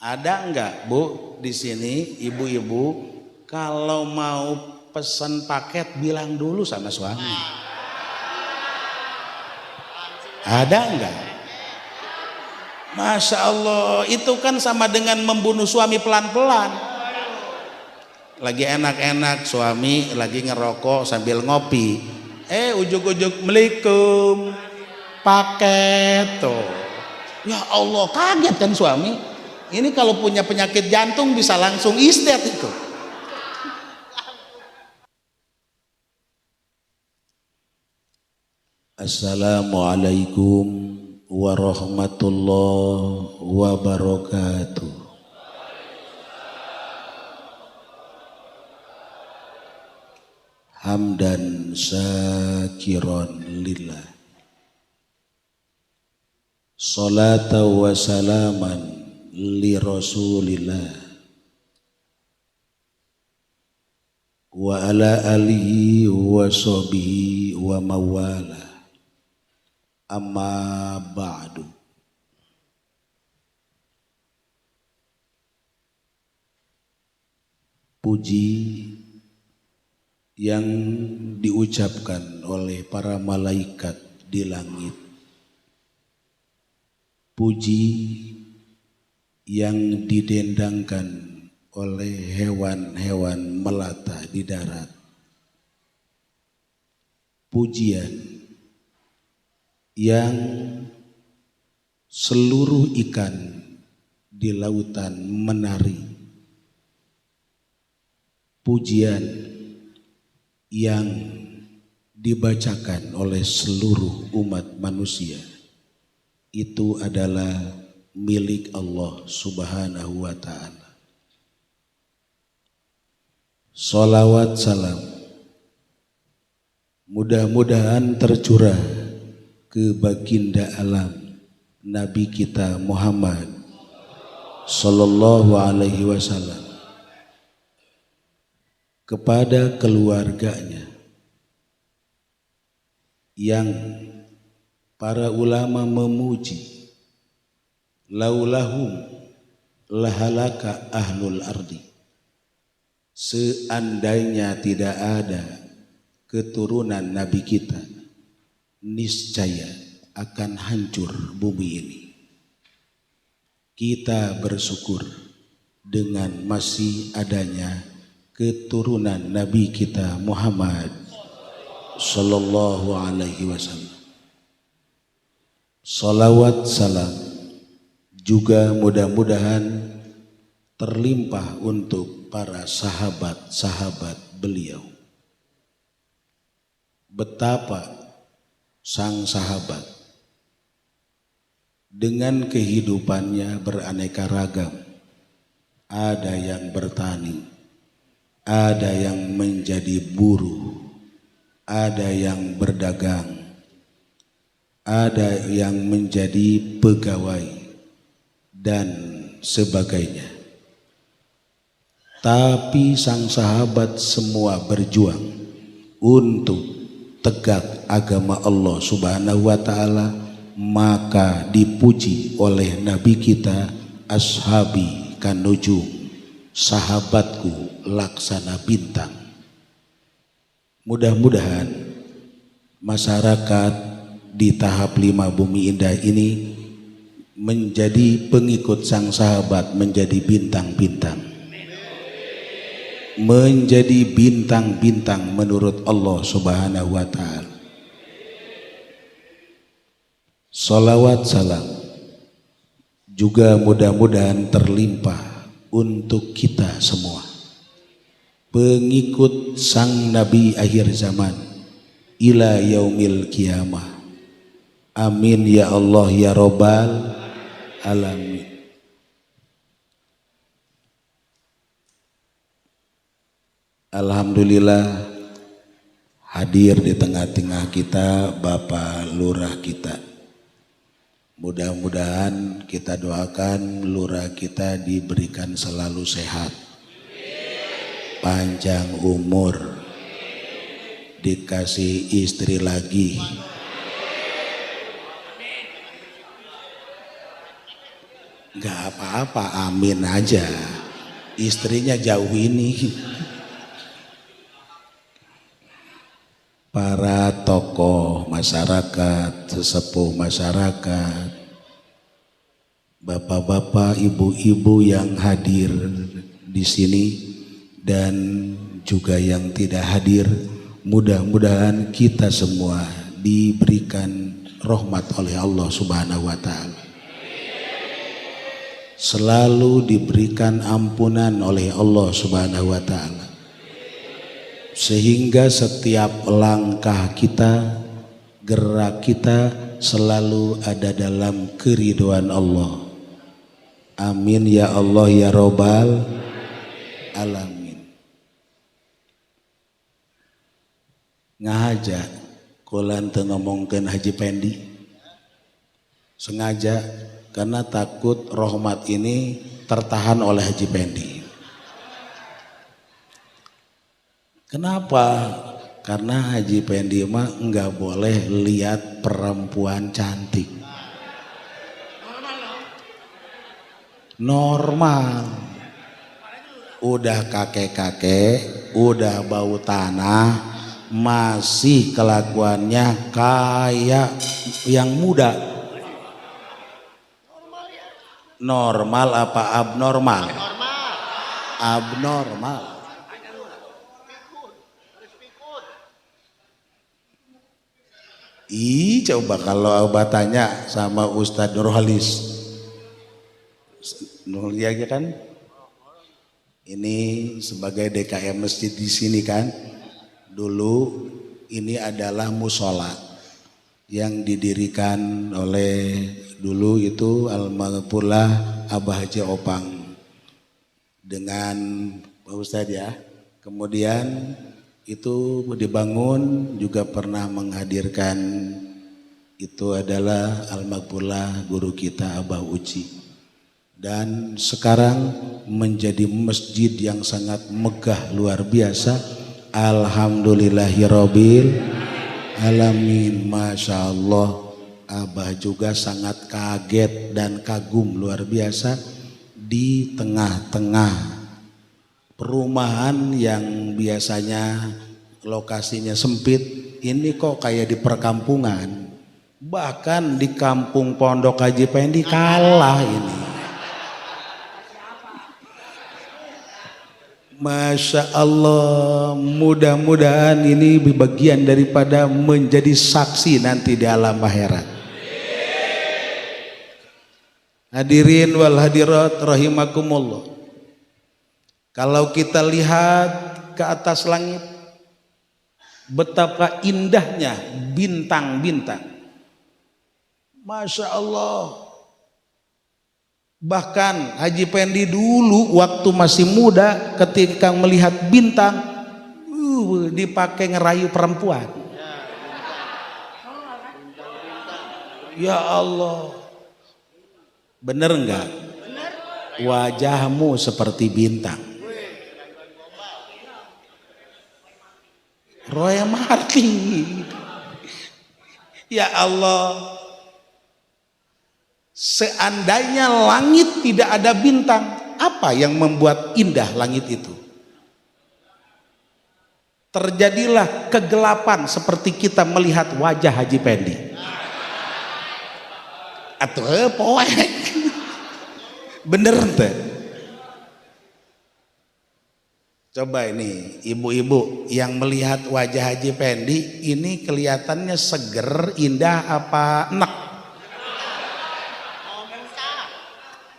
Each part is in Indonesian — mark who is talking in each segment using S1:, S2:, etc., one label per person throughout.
S1: Ada enggak Bu di sini ibu-ibu kalau mau pesan paket bilang dulu sama suami? Ada enggak? Masya Allah, itu kan sama dengan membunuh suami pelan-pelan. Lagi enak-enak suami lagi ngerokok sambil ngopi, ujuk-ujuk Assalamualaikum paket tuh. Ya Allah, kaget kan suami. Ini kalau punya penyakit jantung bisa langsung istet itu. Assalamualaikum warahmatullahi wabarakatuh. Hamdan syakiran lillah. Salatan wa salaman li rasulillah wa ala alihi wa sahbihi wa mawala. Amma ba'du. Puji yang diucapkan oleh para malaikat di langit, puji yang didendangkan oleh hewan-hewan melata di darat, pujian yang seluruh ikan di lautan menari, pujian yang dibacakan oleh seluruh umat manusia itu adalah milik Allah Subhanahu wa ta'ala. Salawat salam mudah-mudahan tercurah ke baginda alam Nabi kita Muhammad sallallahu alaihi wasallam, kepada keluarganya yang para ulama memuji, laulahum lahalaka ahlul ardi, seandainya tidak ada keturunan Nabi kita, niscaya akan hancur bumi ini. Kita bersyukur dengan masih adanya keturunan Nabi kita Muhammad sallallahu alaihi wasallam. Salawat salam juga mudah-mudahan terlimpah untuk para sahabat-sahabat beliau. Betapa sang sahabat dengan kehidupannya beraneka ragam. Ada yang bertani, ada yang menjadi buruh, ada yang berdagang, ada yang menjadi pegawai dan sebagainya. Tapi sang sahabat semua berjuang untuk tegak agama Allah Subhanahu wa ta'ala, maka dipuji oleh Nabi kita, ashabi kanujum, sahabatku laksana bintang. Mudah-mudahan masyarakat di tahap 5 Bumi Indah ini menjadi pengikut sang sahabat, menjadi bintang-bintang, menjadi bintang-bintang menurut Allah Subhanahu wa ta'ala. Salawat salam juga mudah-mudahan terlimpah untuk kita semua, pengikut sang Nabi akhir zaman ila yaumil qiyamah. Amin ya Allah ya Rabbal alamin. Alhamdulillah hadir di tengah-tengah kita Bapak Lurah kita. Mudah-mudahan kita doakan Lurah kita diberikan selalu sehat, panjang umur, dikasih istri lagi, Nggak apa-apa, amin aja. Istrinya jauh ini. Para tokoh masyarakat, sesepuh masyarakat, bapak-bapak, ibu-ibu yang hadir di sini dan juga yang tidak hadir, mudah-mudahan kita semua diberikan rahmat oleh Allah Subhanahu wa taala. Selalu diberikan ampunan oleh Allah Subhanahu wa taala. Sehingga setiap langkah kita, gerak kita selalu ada dalam keridhaan Allah. Amin ya Allah ya Rabbal alamin. Ngahaja kulan teu ngomongkeun Haji Pendi. Sengaja karena takut rahmat ini tertahan oleh Haji Pendi. Kenapa? Karena Haji Pendi mah enggak boleh lihat perempuan cantik. Normal. Udah kakek-kakek, udah bau tanah, masih kelakuannya kayak yang muda. Normal apa abnormal? Abnormal. Coba kalau Abah tanya sama Ustadz Nurhalis, Nurhalis kan, ini sebagai DKM masjid di sini kan, dulu ini adalah musola yang didirikan oleh dulu itu almarhumlah Abah Haji Opang dengan Pak Ustadz ya, kemudian itu dibangun juga pernah menghadirkan itu adalah almarhumlah guru kita Abah Uci, dan sekarang menjadi masjid yang sangat megah luar biasa. Alhamdulillahirabbil alamin. Masya Allah, Abah juga sangat kaget dan kagum luar biasa di tengah-tengah perumahan yang biasanya lokasinya sempit, ini kok kayak di perkampungan. Bahkan di kampung Pondok Haji Pendi kalah ini. Masya Allah, mudah-mudahan ini bagian daripada menjadi saksi nanti di alam akhirat. Hadirin wal hadirat rahimakumullah. Kalau kita lihat ke atas langit, betapa indahnya bintang-bintang. Masya Allah. Bahkan Haji Pendi dulu waktu masih muda ketika melihat bintang, dipakai ngerayu perempuan. Ya Allah. Bener enggak? Wajahmu seperti bintang. Roy Martin. Ya Allah, seandainya langit tidak ada bintang, apa yang membuat indah langit itu? Terjadilah kegelapan seperti kita melihat wajah Haji Pendi. Atuh poek. Bener teh. Coba ini ibu-ibu yang melihat wajah Haji Pendi ini kelihatannya seger, indah apa enak?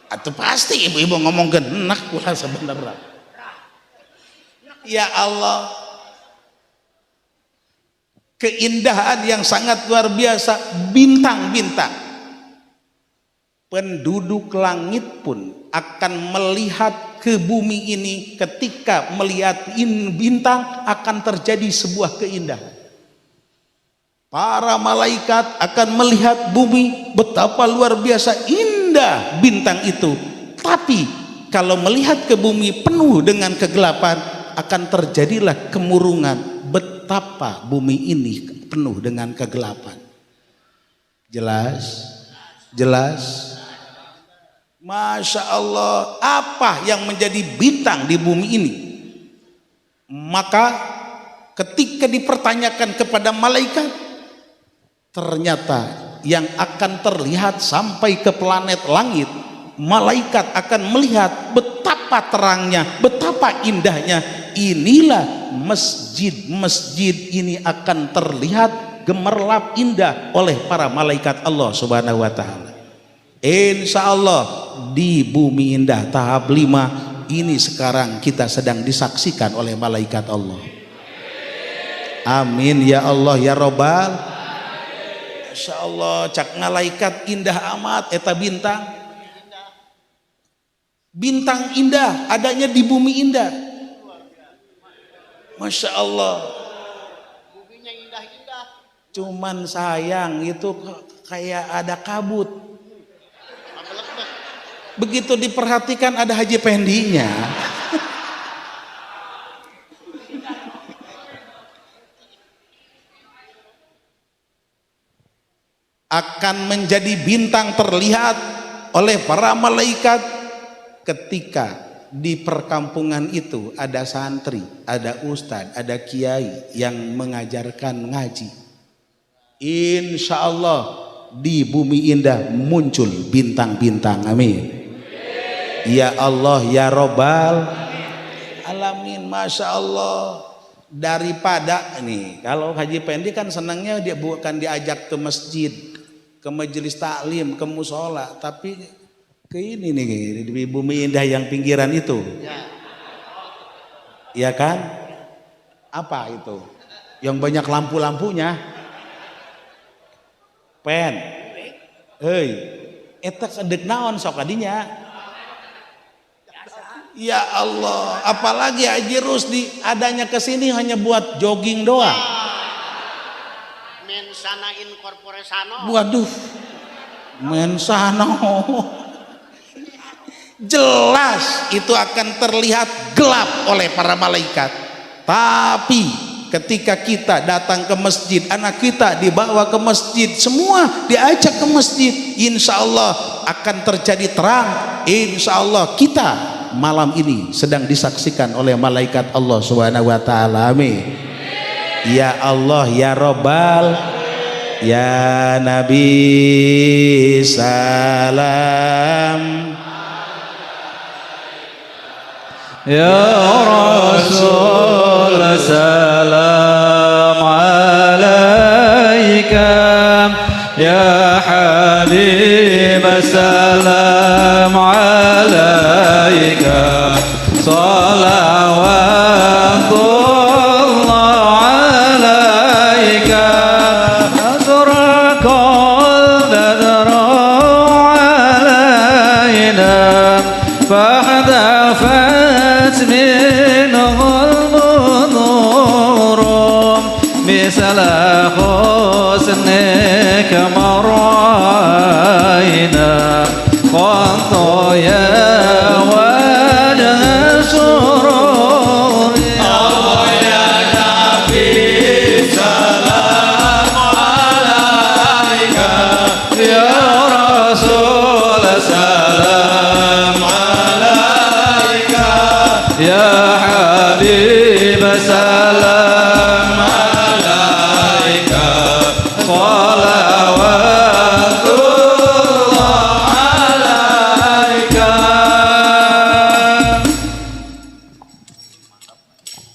S1: Atau pasti ibu-ibu ngomongin enak pula sebenarnya. Ya Allah, keindahan yang sangat luar biasa, bintang-bintang. Penduduk langit pun akan melihat ke bumi ini, ketika melihat bintang akan terjadi sebuah keindahan. Para malaikat akan melihat bumi, betapa luar biasa indah bintang itu. Tapi kalau melihat ke bumi penuh dengan kegelapan, akan terjadilah kemurungan. Betapa bumi ini penuh dengan kegelapan. Jelas? Jelas? Masya Allah, apa yang menjadi bintang di bumi ini? Maka ketika dipertanyakan kepada malaikat, ternyata yang akan terlihat sampai ke planet langit, malaikat akan melihat betapa terangnya, betapa indahnya. Inilah masjid-masjid ini akan terlihat gemerlap indah oleh para malaikat Allah Subhanahu wa taala. Insya Allah di bumi indah tahap 5 ini sekarang kita sedang disaksikan oleh malaikat Allah. Amin ya Allah ya Robbal. Insya Allah cak malaikat indah amat eta bintang. Bintang indah adanya di bumi indah. Masya Allah. Buminya indah-indah. Cuman sayang itu kayak ada kabut. Begitu diperhatikan ada Haji Pendinya. Akan menjadi bintang terlihat oleh para malaikat ketika di perkampungan itu ada santri, ada ustadz, ada kiai yang mengajarkan ngaji. Insya Allah di bumi indah muncul bintang-bintang. Amin. Ya Allah ya Robbal alamin. Masya Allah. Daripada nih, kalau Haji Pendi kan senangnya dia bukan diajak ke masjid, ke majelis taklim, ke musola, tapi ke ini nih di bumi indah yang pinggiran itu. Ya kan? Apa itu? Yang banyak lampu-lampunya. Pen. Hei, eta kedek naon sok adinya. Ya Allah, apalagi Haji Rusdi adanya kesini hanya buat jogging doang.
S2: Mensana incorpore sano.
S1: Waduh, mensano. Jelas itu akan terlihat gelap oleh para malaikat. Tapi ketika kita datang ke masjid, anak kita dibawa ke masjid, semua diajak ke masjid, insya Allah akan terjadi terang. Insya Allah kita malam ini sedang disaksikan oleh malaikat Allah Subhanahu wa taala. Amin. Ya Allah ya Robbal ya Nabi salam.
S3: Ya Rasul salam alaika. Ya Habib salam alaika. Salawatullah alaika. Azrakal badru alaina. Fahdafat minhul nurum. Misala husnika marayna. Qanto ya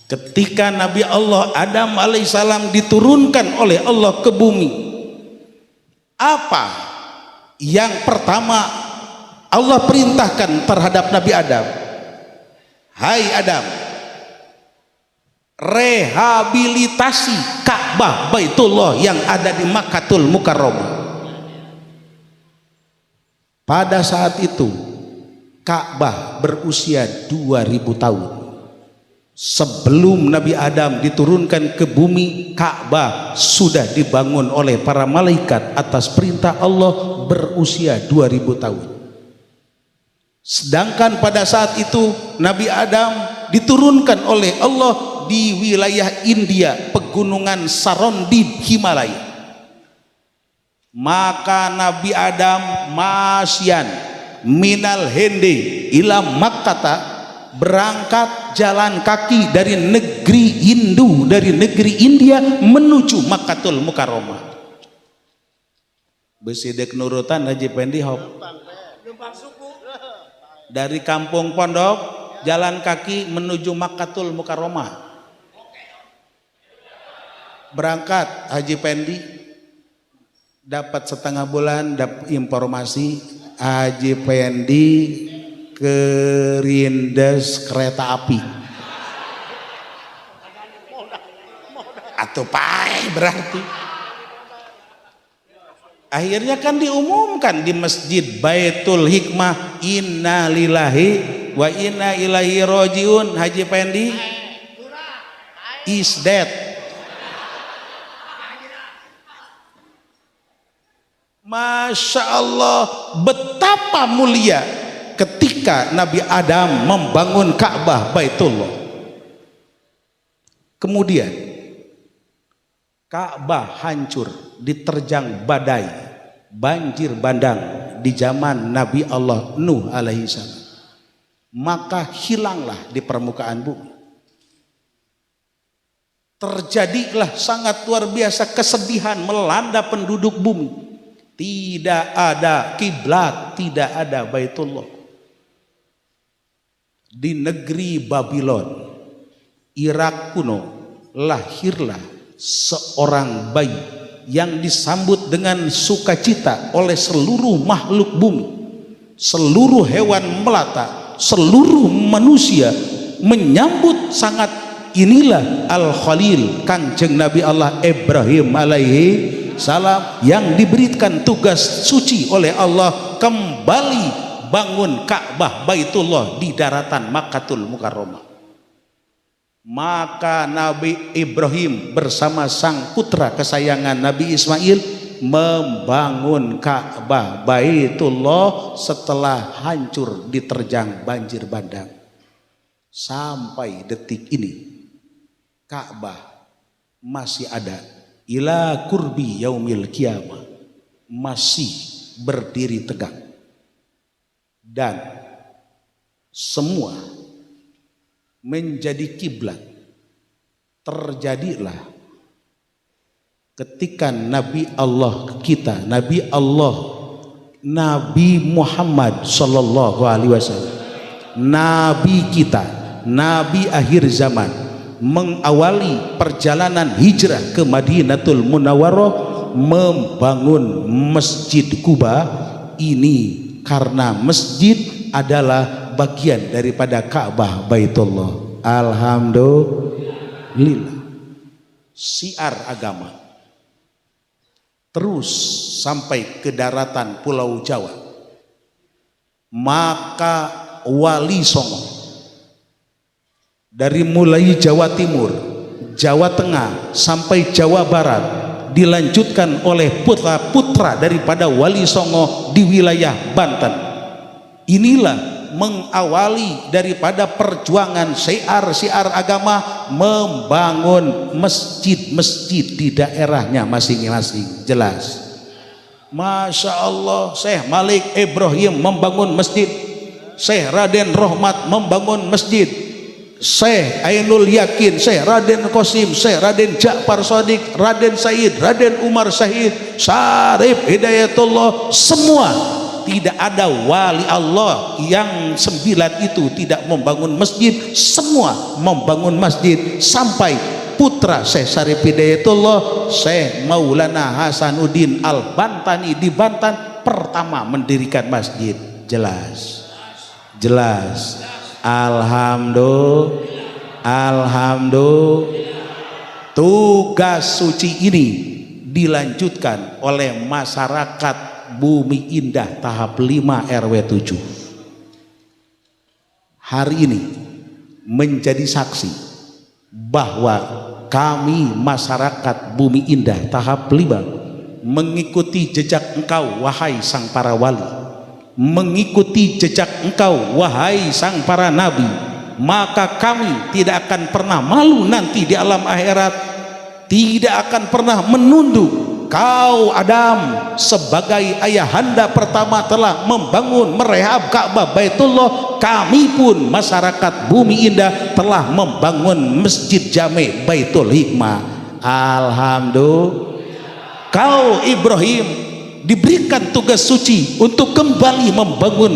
S1: ketika Nabi Allah Adam alaihissalam diturunkan oleh Allah ke bumi, apa yang pertama Allah perintahkan terhadap Nabi Adam? Hai Adam, rehabilitasi Ka'bah Baitullah yang ada di Makkatul Mukarramah. Pada saat itu Ka'bah berusia 2000 tahun. Sebelum Nabi Adam diturunkan ke bumi, Ka'bah sudah dibangun oleh para malaikat atas perintah Allah berusia 2000 tahun. Sedangkan pada saat itu Nabi Adam diturunkan oleh Allah di wilayah India, pegunungan Sarondib Himalaya. Maka Nabi Adam masyan minal Hindi ila Makkata, berangkat jalan kaki dari negeri Hindu, dari negeri India menuju Makkatul Mukarramah. Besidek nurutan Haji Pendi hop. Dari kampung pondok jalan kaki menuju Makkatul Mukarramah. Berangkat Haji Pendi, dapat setengah bulan, dapat informasi Haji Pendi kerindes kereta api. Atau pae berarti. Akhirnya kan diumumkan di Masjid Baitul Hikmah, inna lillahi wa inna ilaihi rojiun. Haji Pendi is dead. Masya Allah, betapa mulia ketika Nabi Adam membangun Ka'bah Baitullah. Kemudian Ka'bah hancur, diterjang badai, banjir bandang di zaman Nabi Allah Nuh alaihi salam. Maka hilanglah di permukaan bumi. Terjadilah sangat luar biasa kesedihan melanda penduduk bumi. Tidak ada kiblat, tidak ada Baitullah. Di negeri Babylon, Irak kuno, lahirlah seorang bayi yang disambut dengan sukacita oleh seluruh makhluk bumi. Seluruh hewan melata, seluruh manusia menyambut sangat. Inilah Al-Khalil, Kanjeng Nabi Allah Ibrahim alaihi salam, yang diberikan tugas suci oleh Allah kembali bangun Ka'bah Baitullah di daratan Makkatul Mukarramah. Maka Nabi Ibrahim bersama sang putra kesayangan Nabi Ismail membangun Ka'bah Baitullah setelah hancur diterjang banjir bandang. Sampai detik ini Ka'bah masih ada, ila kurbi yaumil qiyamah, masih berdiri tegak. Dan semua menjadi kiblat. Terjadilah ketika Nabi Allah kita, Nabi Muhammad sallallahu alaihi wasallam, Nabi kita, Nabi akhir zaman, mengawali perjalanan hijrah ke Madinatul Munawwarah, membangun Masjid Kuba ini karena masjid adalah bagian daripada Ka'bah Baitullah. Alhamdulillah. Syiar agama terus sampai ke daratan Pulau Jawa. Maka Wali Songo dari mulai Jawa Timur, Jawa Tengah sampai Jawa Barat dilanjutkan oleh putra-putra daripada Wali Songo di wilayah Banten. Inilah mengawali daripada perjuangan syiar-syiar agama, membangun masjid-masjid di daerahnya masing-masing. Jelas. Masya Allah, Syekh Malik Ibrahim membangun masjid, Syekh Raden Rohmat membangun masjid, Syekh Ainul Yakin, Syekh Raden Qasim, Syekh Raden Ja'far Shadiq, Raden Said, Raden Umar Syahid, Syarif Hidayatullah, semua. Tidak ada wali Allah yang 9 itu tidak membangun masjid. Semua membangun masjid sampai putra Syekh Syarif Hidayatullah, Syekh Maulana Hasanuddin Al-Bantani di Banten pertama mendirikan masjid. Jelas. Jelas. Alhamdulillah. Tugas suci ini dilanjutkan oleh masyarakat Bumi Indah tahap 5 RW 7. Hari ini menjadi saksi bahwa kami masyarakat Bumi Indah tahap 5 mengikuti jejak engkau wahai sang para wali, mengikuti jejak engkau wahai sang para nabi. Maka kami tidak akan pernah malu nanti di alam akhirat, tidak akan pernah menunduk kau Adam sebagai ayahanda pertama telah membangun merehab Ka'bah Baitullah, kami pun masyarakat Bumi Indah telah membangun Masjid Jami Baitul Hikmah. Alhamdulillah. Kau Ibrahim diberikan tugas suci untuk kembali membangun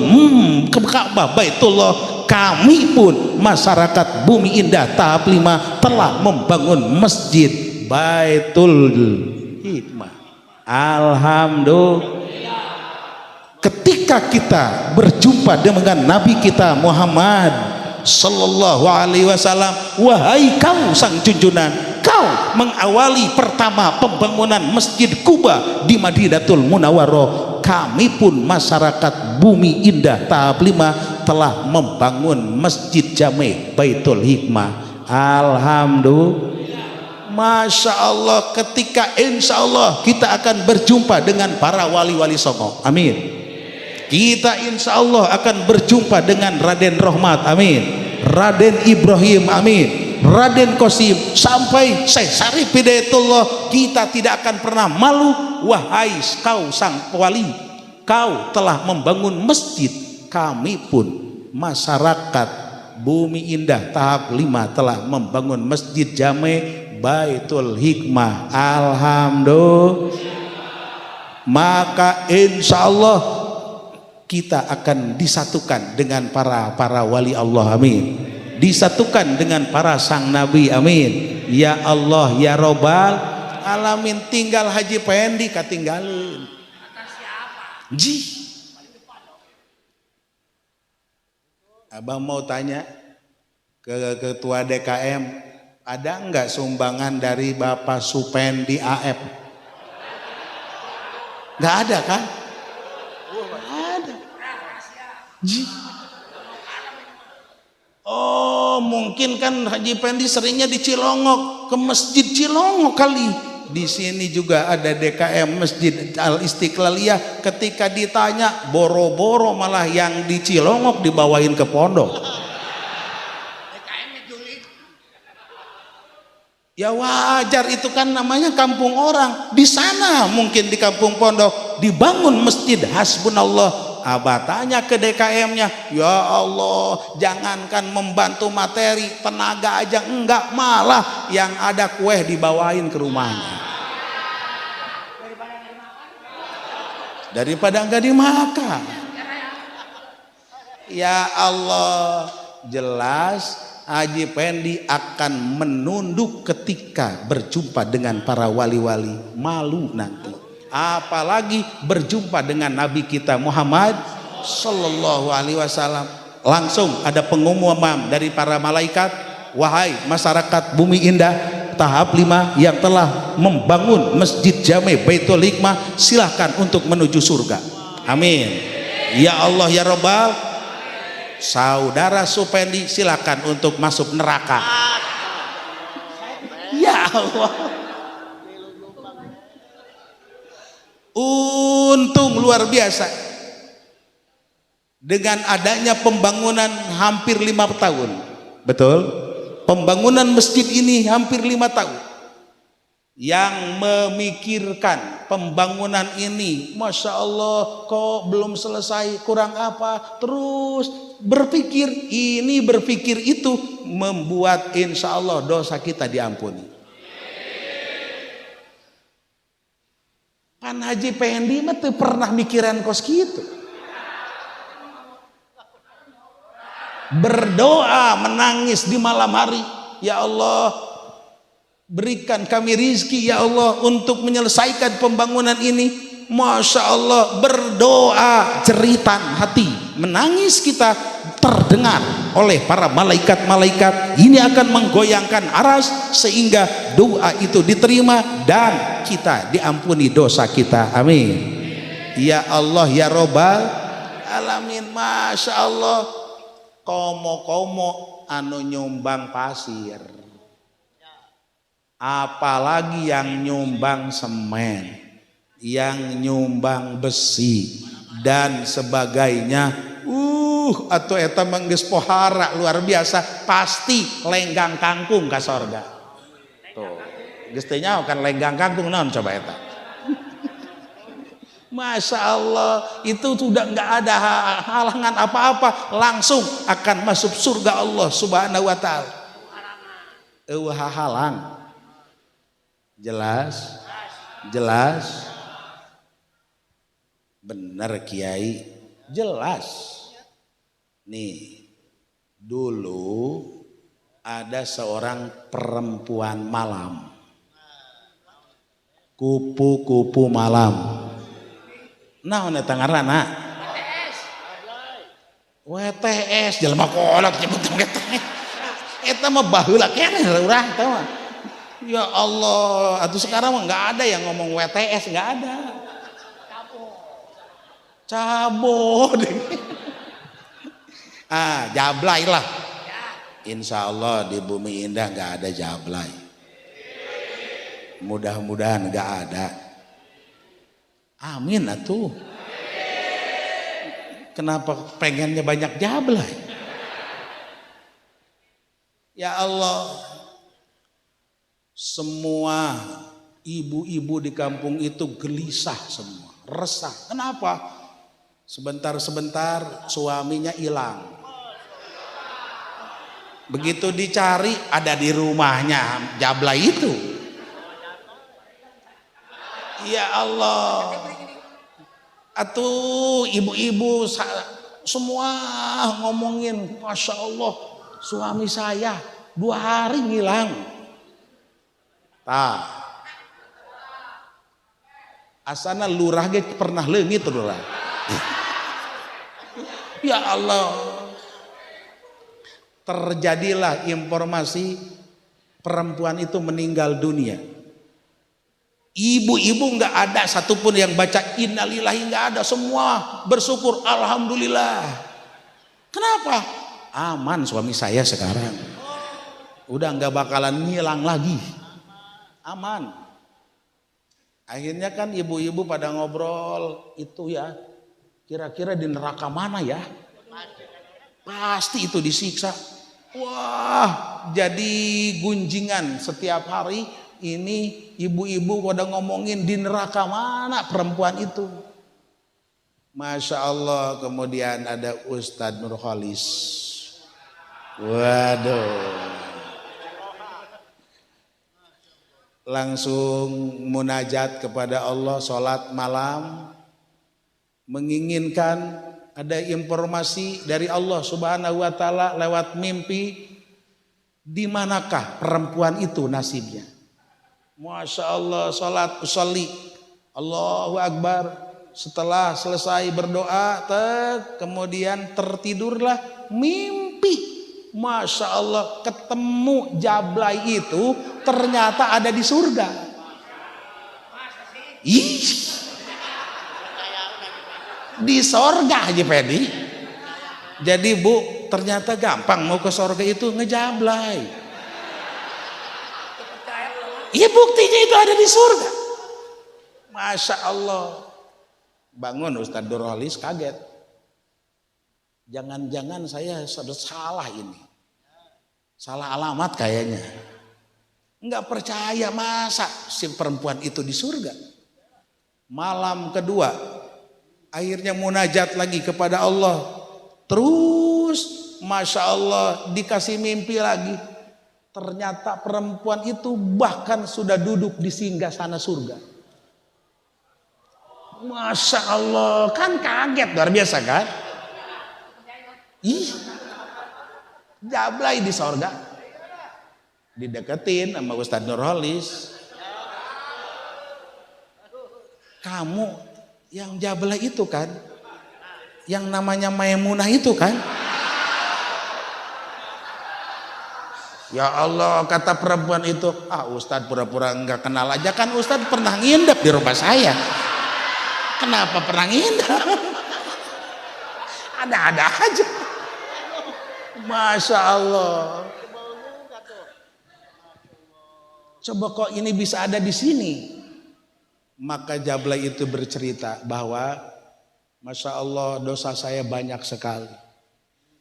S1: Ka'bah Baitullah, kami pun masyarakat Bumi Indah tahap 5 telah membangun Masjid Baitul Hikmah. Alhamdulillah. Ketika kita berjumpa dengan Nabi kita Muhammad sallallahu alaihi wasallam, wahai kau sang junjungan, kau mengawali pertama pembangunan Masjid Kuba di Madinatul Munawwarah, kami pun masyarakat Bumi Indah tahap 5 telah membangun Masjid Jami Baitul Hikmah. Alhamdulillah. Masya Allah, ketika insya Allah kita akan berjumpa dengan para wali-wali songo, amin. Kita insya Allah akan berjumpa dengan Raden Rohmat, amin. Raden Ibrahim, amin. Raden Qasim sampai Syekh Syarif Hidayatullah, kita tidak akan pernah malu. Wahai kau sang wali, kau telah membangun masjid, kami pun masyarakat Bumi Indah tahap 5 telah membangun Masjid Jami Baitul Hikmah. Alhamdulillah. Maka insya Allah kita akan disatukan dengan para wali Allah, amin. Disatukan dengan para sang nabi, amin. Ya Allah ya Robbal alamin. Tinggal Haji Pendi katinggalin. Ji, abang mau tanya ke ketua DKM, ada enggak sumbangan dari Bapak Supendi AF? Enggak ada kan? Ada. Ji. Oh, mungkin kan Haji Pendi seringnya di Cilongok, ke Masjid Cilongok kali. Di sini juga ada DKM Masjid Al Istiqlaliyah. Ketika ditanya, boro-boro malah yang di Cilongok dibawain ke pondok. Ya wajar, itu kan namanya kampung orang. Di sana mungkin di kampung pondok dibangun masjid Hasbunallah. Abah tanya ke DKM-nya, ya Allah, jangankan membantu materi, tenaga aja enggak, malah yang ada kue dibawain ke rumahnya. Daripada enggak dimakan. Ya Allah, jelas Haji Pendi akan menunduk ketika berjumpa dengan para wali-wali. Malu nanti. Apalagi berjumpa dengan Nabi kita Muhammad sallallahu alaihi wasallam. Langsung ada pengumuman dari para malaikat, wahai masyarakat Bumi Indah tahap 5 yang telah membangun Masjid Jami Baitul Hikmah, silahkan untuk menuju surga, amin. Ya Allah ya Rabbal, saudara Supendi silahkan untuk masuk neraka. Ya Allah, untung luar biasa dengan adanya pembangunan hampir 5 tahun. Betul, pembangunan masjid ini hampir 5 tahun. Yang memikirkan pembangunan ini, Masya Allah, kok belum selesai, kurang apa, terus berpikir ini berpikir itu, membuat insya Allah dosa kita diampuni. Pan Haji Pendi mah teu pernah mikiran kos gitu. Berdoa menangis di malam hari, ya Allah berikan kami rizki ya Allah untuk menyelesaikan pembangunan ini. Masya Allah, berdoa jeritan hati, menangis kita terdengar oleh para malaikat-malaikat. Ini akan menggoyangkan aras sehingga doa itu diterima dan kita diampuni dosa kita, amin. Ya Allah ya Robbal alamin. Masya Allah, komo-komo anu nyumbang pasir, apalagi yang nyumbang semen, yang nyumbang besi dan sebagainya. Atau eta menggeus pohara luar biasa, pasti lenggang kangkung ka sorga. Tuh, geus teh nyaho kan lenggang kangkung naon coba eta? Masya Allah, itu sudah nggak ada halangan apa-apa, langsung akan masuk surga Allah Subhanahu wa taala. Halang. Jelas? Jelas? Benar Kiai, jelas. Nih, dulu ada seorang perempuan malam. Kupu-kupu malam. Nah, ini tangarana. WTS, jelema kolot nyebut WTS. Eta mah baheula keneh urang teh. Ya Allah, atuh sekarang mah enggak ada yang ngomong WTS, enggak ada. Cabut. Jablay lah. Insya Allah di Bumi Indah enggak ada jablay. Mudah-mudahan enggak ada. Amin atuh. Kenapa pengennya banyak jablay? Ya Allah, semua ibu-ibu di kampung itu gelisah semua, resah. Kenapa? Sebentar-sebentar suaminya hilang. Begitu dicari ada di rumahnya jablay itu. Ya Allah, atuh ibu-ibu semua ngomongin, Masya Allah suami saya 2 hari ngilang. Asana lurah ge pernah leungit lurah. Ya Allah, terjadilah informasi perempuan itu meninggal dunia. Ibu-ibu nggak ada satupun yang baca innalillahi, nggak ada, semua bersyukur alhamdulillah. Kenapa? Aman suami saya sekarang, udah nggak bakalan ngilang lagi, aman. Akhirnya kan ibu-ibu pada ngobrol itu ya, kira-kira di neraka mana ya? Pasti itu disiksa. Wah, jadi gunjingan setiap hari. Ini ibu-ibu pada ngomongin di neraka mana perempuan itu. Masya Allah, kemudian ada Ustadz Nurholis. Waduh. Langsung munajat kepada Allah, sholat malam. Menginginkan ada informasi dari Allah Subhanahu wa taala lewat mimpi. Di manakah perempuan itu nasibnya? Masya Allah, sholat usolli, Allahu Akbar. Setelah selesai berdoa, kemudian tertidurlah, mimpi. Masya Allah, ketemu jablay itu ternyata ada di surga. Ih, di sorga Haji Pedi. Jadi Bu, ternyata gampang mau ke sorga itu ngejablay. Iya, buktinya itu ada di surga. Masya Allah. Bangun Ustadz Nurholis kaget. Jangan-jangan saya salah ini. Salah alamat kayaknya. Enggak percaya, masa si perempuan itu di surga. Malam kedua, akhirnya munajat lagi kepada Allah. Terus Masya Allah dikasih mimpi lagi. Ternyata perempuan itu bahkan sudah duduk di singgasana surga. Masya Allah, kan kaget, luar biasa kan? Ih, jablay di sorga. Dideketin sama Ustadz Nurholis. Kamu yang jablay itu kan? Yang namanya Maimunah itu kan? Ya Allah, kata perempuan itu, Ustadz pura-pura enggak kenal aja, kan Ustadz pernah ngindep di rumah saya. Kenapa pernah ngindep? Ada-ada aja. Masya Allah. Coba kok ini bisa ada di sini. Maka jablay itu bercerita bahwa Masya Allah, dosa saya banyak sekali.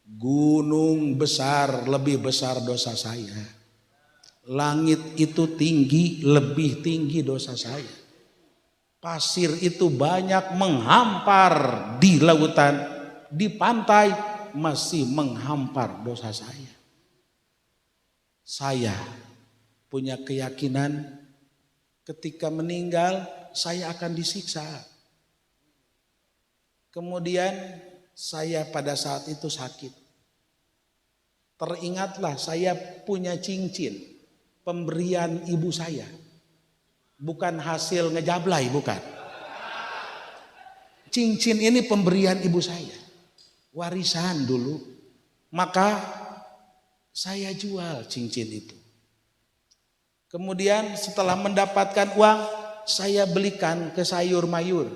S1: Gunung besar, lebih besar dosa saya. Langit itu tinggi, lebih tinggi dosa saya. Pasir itu banyak menghampar di lautan, di pantai masih menghampar dosa saya. Saya punya keyakinan ketika meninggal saya akan disiksa. Kemudian saya pada saat itu sakit. Teringatlah saya punya cincin pemberian ibu saya. Bukan hasil ngejablay, bukan. Cincin ini pemberian ibu saya. Warisan dulu. Maka saya jual cincin itu. Kemudian setelah mendapatkan uang, saya belikan ke sayur mayur.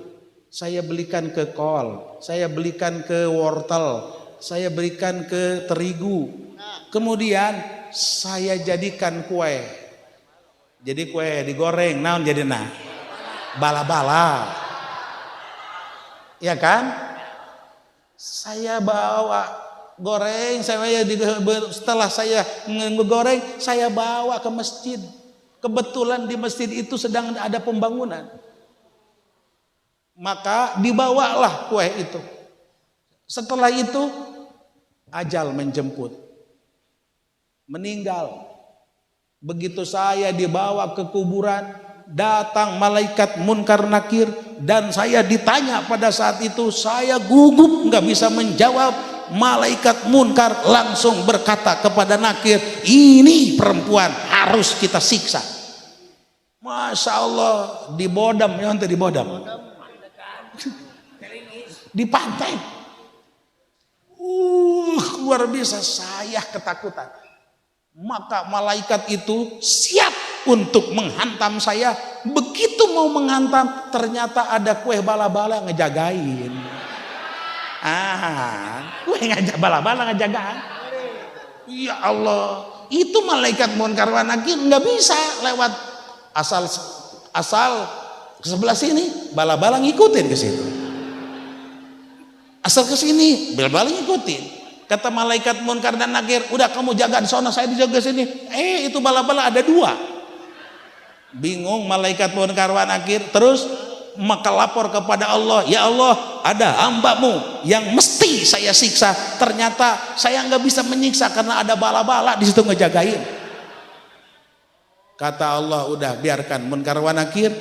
S1: Saya belikan ke kol. Saya belikan ke wortel. Saya berikan ke terigu. Kemudian saya jadikan kue. Jadi kue digoreng, naon jadi bala-bala. Ya kan? Saya bawa goreng, setelah saya ngegoreng, saya bawa ke masjid. Kebetulan di masjid itu sedang ada pembangunan. Maka dibawalah kue itu. Setelah itu ajal menjemput. Meninggal. Begitu saya dibawa ke kuburan, datang malaikat munkar nakir dan saya ditanya pada saat itu, saya gugup nggak bisa menjawab. Malaikat munkar langsung berkata kepada nakir, ini perempuan harus kita siksa. Masya Allah, dibodam, ya nanti dibodam, dipantai. Luar biasa, saya ketakutan. Maka malaikat itu siap untuk menghantam saya. Begitu mau menghantam, ternyata ada kue bala-bala ngejagain. Kue bala-bala ngejagain. Ya Allah, itu malaikat munkar wa nakir nggak bisa lewat asal ke sebelah sini, bala-bala ngikutin ke situ. Asal ke sini, bala-bala ngikutin. Kata malaikat munkar dan nakir, udah kamu jaga di sana, saya dijaga sini. Itu bala-bala ada 2. Bingung malaikat munkar wa nakir, terus maka lapor kepada Allah, ya Allah, ada hambamu yang mesti saya siksa. Ternyata saya nggak bisa menyiksa karena ada bala-bala di situ ngejagain. Kata Allah, udah biarkan munkar wa nakir,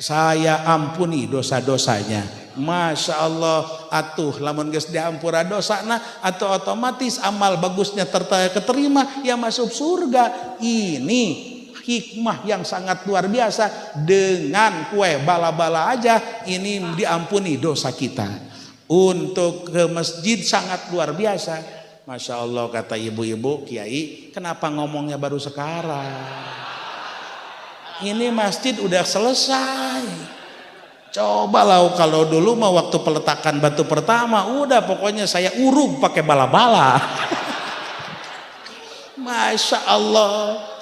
S1: saya ampuni dosa-dosanya. Masya Allah, atuh lamun geus diampura dosana atau otomatis amal bagusnya keterima, ya masuk surga. Ini hikmah yang sangat luar biasa. Dengan kue bala-bala aja ini diampuni dosa kita. Untuk ke masjid sangat luar biasa. Masya Allah, kata ibu-ibu, kiai, kenapa ngomongnya baru sekarang? Ini masjid udah selesai. Cobalah kalau dulu mah waktu peletakan batu pertama udah pokoknya saya uruk pakai bala-bala. Masya Allah.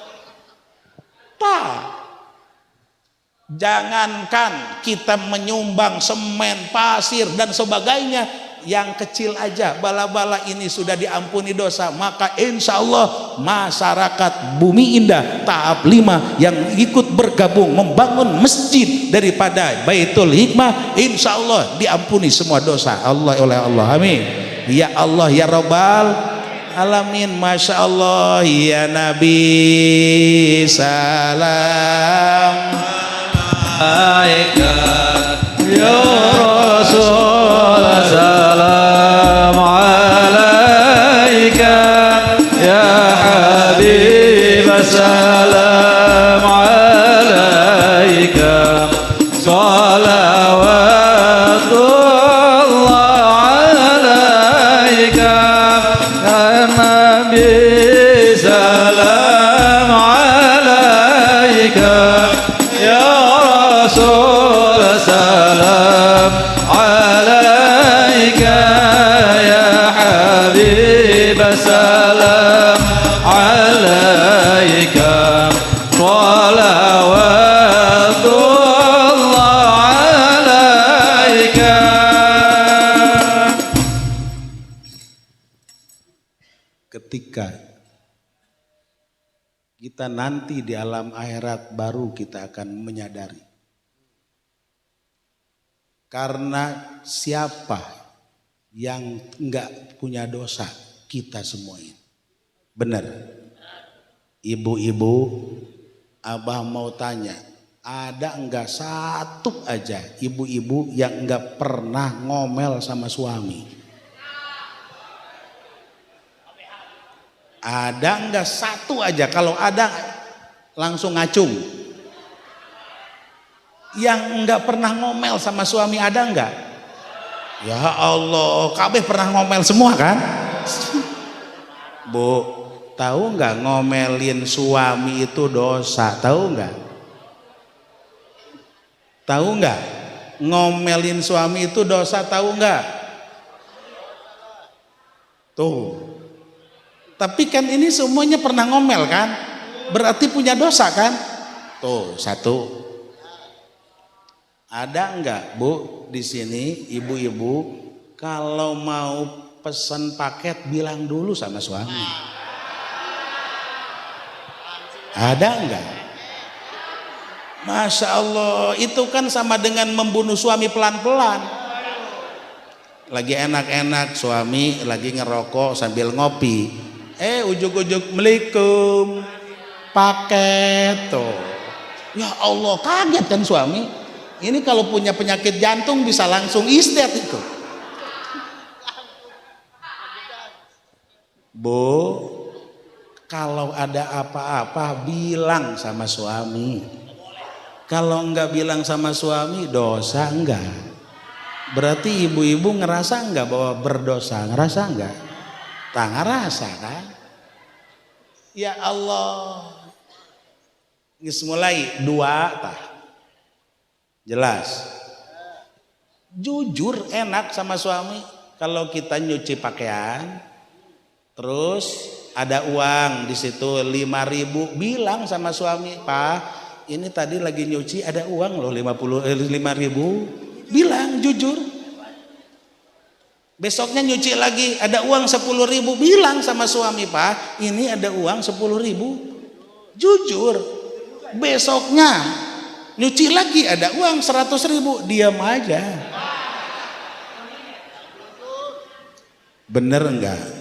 S1: Jangankan kita menyumbang semen, pasir dan sebagainya, yang kecil aja bala-bala ini sudah diampuni dosa. Maka insya Allah masyarakat Bumi Indah tahap 5 yang ikut bergabung membangun masjid daripada Baitul Hikmah, insya Allah diampuni semua dosa Allah oleh Allah. Amin ya Allah ya Rabbal Alamin. Masya Allah ya Nabi salam
S3: alaika ya Rasul salam alaika ya Habib salam alaika salawatullah alaika ya Nabi salam alaika ya Rasul salam alaika ya Habib salam alaika salawatullah alaika.
S1: Ketika kita nanti di alam akhirat baru kita akan menyadari Karena siapa yang enggak punya dosa? Kita semua ini. Benar. Ibu-ibu, abah mau tanya, ada enggak satu aja ibu-ibu yang enggak pernah ngomel sama suami? Ada enggak satu aja? Kalau ada langsung ngacung. Yang enggak pernah ngomel sama suami ada enggak? Ya Allah, kabeh pernah ngomel semua kan? Bu, tahu enggak ngomelin suami itu dosa? Tahu enggak? Tahu enggak? Ngomelin suami itu dosa, tahu enggak? Tuh. Tapi kan ini semuanya pernah ngomel kan? Berarti punya dosa kan? Tuh, satu. Ada enggak Bu di sini ibu-ibu kalau mau pesan paket bilang dulu sama suami? Ada enggak? Masya Allah, itu kan sama dengan membunuh suami pelan-pelan. Lagi enak-enak suami lagi ngerokok sambil ngopi. Ujuk-ujuk Assalamualaikum, paket tuh. Ya Allah, kaget kan suami. Ini kalau punya penyakit jantung bisa langsung isdet itu. Bu, kalau ada apa-apa bilang sama suami. Kalau enggak bilang sama suami dosa enggak? Berarti ibu-ibu ngerasa enggak bahwa berdosa? Ngerasa enggak? Tak ngerasa kan? Ya Allah. Mulai dua tah. Jelas. Jujur enak sama suami. Kalau kita nyuci pakaian, terus ada uang di situ 5.000, bilang sama suami, Pak, ini tadi lagi nyuci ada uang loh 5.000. Bilang jujur. Besoknya nyuci lagi ada uang 10.000, bilang sama suami, Pak, ini ada uang 10.000. Jujur. Besoknya nyuci lagi ada uang 100.000, diam aja. Bener enggak?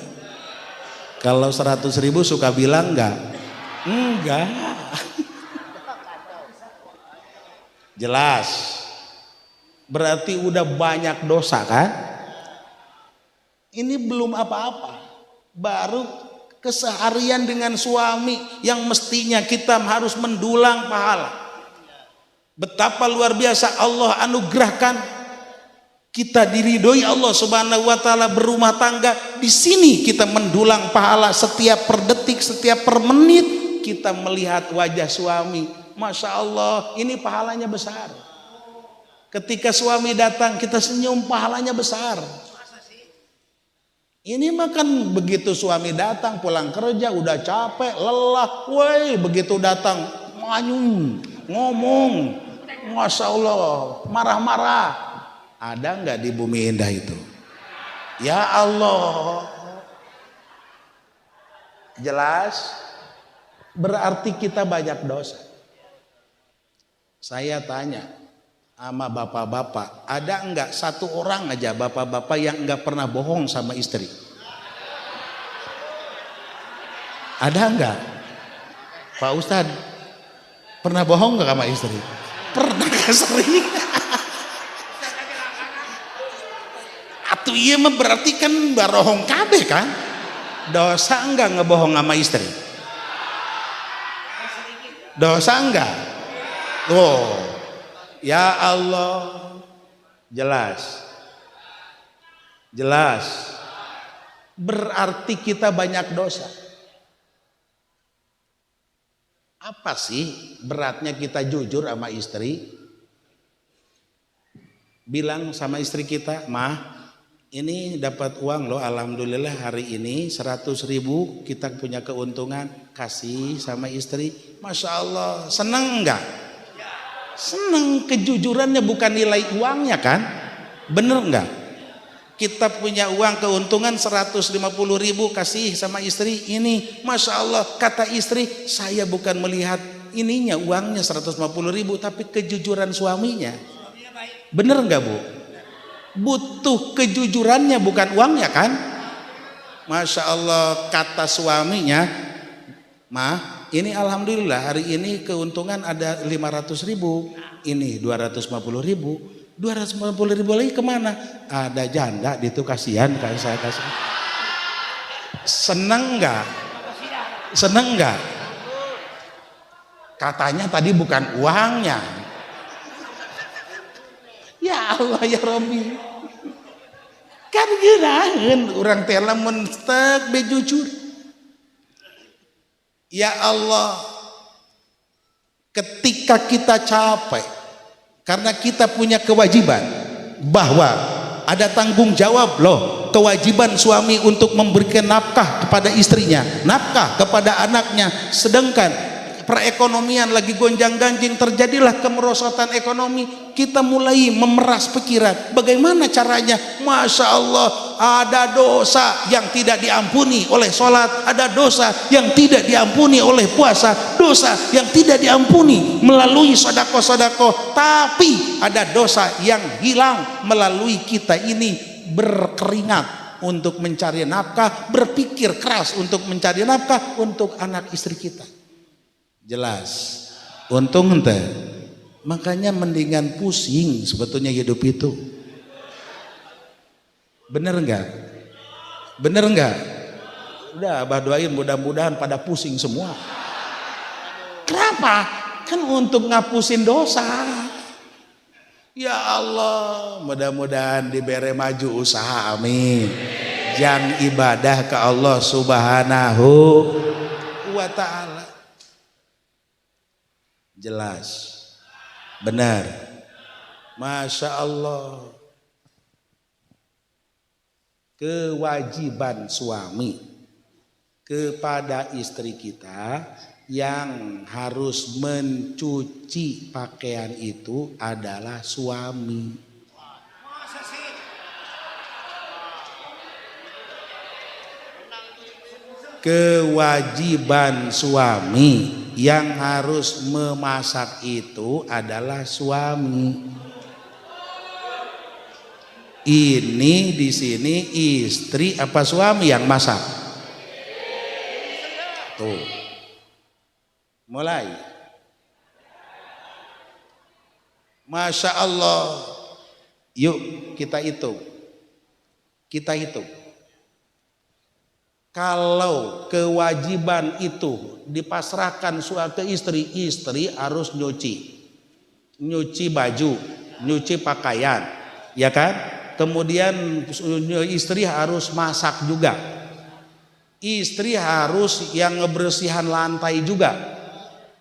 S1: Kalau 100.000 suka bilang enggak? Enggak. Jelas. Berarti udah banyak dosa kan? Ini belum apa-apa. Baru keseharian dengan suami yang mestinya kita harus mendulang pahala. Betapa luar biasa Allah anugerahkan kita diridhoi Allah Subhanahu wa taala berumah tangga. Di sini kita mendulang pahala setiap per detik, setiap per menit kita melihat wajah suami. Masya Allah, ini pahalanya besar. Ketika suami datang kita senyum, pahalanya besar. Ini makan begitu suami datang pulang kerja udah capek, lelah, woi begitu datang manyun, ngomong, Masya Allah, marah-marah. Ada nggak di bumi indah itu? Ya Allah. Jelas. Berarti kita banyak dosa. Saya tanya sama bapak-bapak, ada nggak satu orang aja bapak-bapak yang nggak pernah bohong sama istri? Ada nggak? Pak Ustadz, pernah bohong nggak sama istri? Pernah sering. Atuh iya mah berarti kan barohong kabeh kan? Dosa enggak ngebohong sama istri? Dosa enggak? Oh, ya Allah, jelas. Jelas. Berarti kita banyak dosa. Apa sih beratnya kita jujur sama istri? Bilang sama istri kita, Mah, ini dapat uang loh, alhamdulillah hari ini 100.000 kita punya keuntungan, kasih sama istri. Masya Allah, seneng enggak? Seneng. Kejujurannya bukan nilai uangnya kan? Bener enggak? Kita punya uang keuntungan 150.000 kasih sama istri ini, Masya Allah, kata istri, saya bukan melihat ininya uangnya 150.000 tapi kejujuran suaminya. Bener enggak Bu? butuh kejujurannya bukan uangnya kan. Masya Allah, kata suaminya, "Ma, ini alhamdulillah hari ini keuntungan ada 500.000, ini 250.000, 250.000 lagi kemana? Ada janda itu kasihan kan saya kasih." Seneng nggak? Seneng nggak? Katanya tadi bukan uangnya. Ya Allah ya Rabbi, kan gerahan orang tela menstek bejujur. Ya Allah, ketika kita capek karena kita punya kewajiban, bahwa ada tanggung jawab loh, kewajiban suami untuk memberikan nafkah kepada istrinya, nafkah kepada anaknya, sedangkan perekonomian lagi gonjang-ganjing, terjadilah kemerosotan ekonomi, kita mulai memeras pikiran bagaimana caranya. Masya Allah, ada dosa yang tidak diampuni oleh sholat, ada dosa yang tidak diampuni oleh puasa, dosa yang tidak diampuni melalui sodako-sodako, tapi ada dosa yang hilang melalui kita ini berkeringat untuk mencari nafkah, berpikir keras untuk mencari nafkah untuk anak istri kita. Jelas, untung ente. Makanya mendingan pusing sebetulnya hidup itu. Bener enggak? Bener enggak? Udah abah doain mudah-mudahan pada pusing semua. Kenapa? Kan untuk ngapusin dosa. Ya Allah, mudah-mudahan diberi maju usaha, amin. Yang ibadah ke Allah subhanahu wa ta'ala. Jelas, benar, Masya Allah. Kewajiban suami kepada istri kita yang harus mencuci pakaian itu adalah suami. Kewajiban suami yang harus memasak itu adalah suami. Ini di sini istri apa suami yang masak? Tuh. Mulai. Masya Allah. Yuk kita hitung. Kita hitung. Kalau kewajiban itu dipasrahkan ke istri, istri harus nyuci baju, nyuci pakaian, ya kan? Kemudian istri harus masak juga, istri harus yang ngebersihan lantai juga,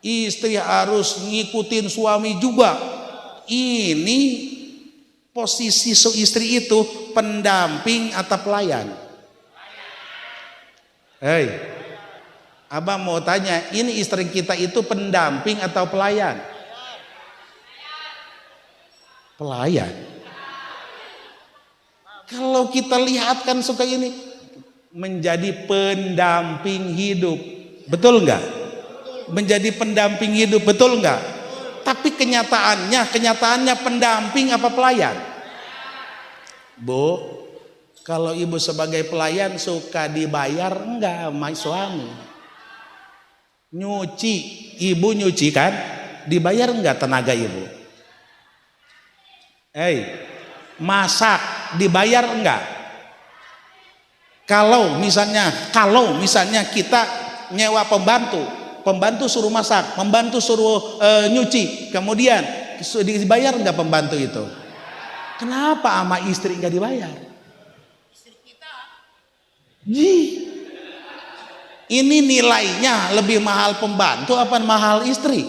S1: istri harus ngikutin suami juga. Ini posisi istri itu pendamping atau pelayan? Hei, abang mau tanya, ini istri kita itu pendamping atau pelayan? Pelayan. Kalau kita lihat kan suka ini menjadi pendamping hidup, betul enggak? Menjadi pendamping hidup, betul enggak? Tapi kenyataannya pendamping apa pelayan? Bu, kalau ibu sebagai pelayan suka dibayar enggak sama suami? Nyuci, ibu nyuci kan? Dibayar enggak tenaga ibu? Masak, dibayar enggak? Kalau misalnya kita nyewa pembantu suruh masak, pembantu suruh nyuci, kemudian dibayar enggak pembantu itu? Kenapa sama istri enggak dibayar? Ini nilainya lebih mahal pembantu apa mahal istri?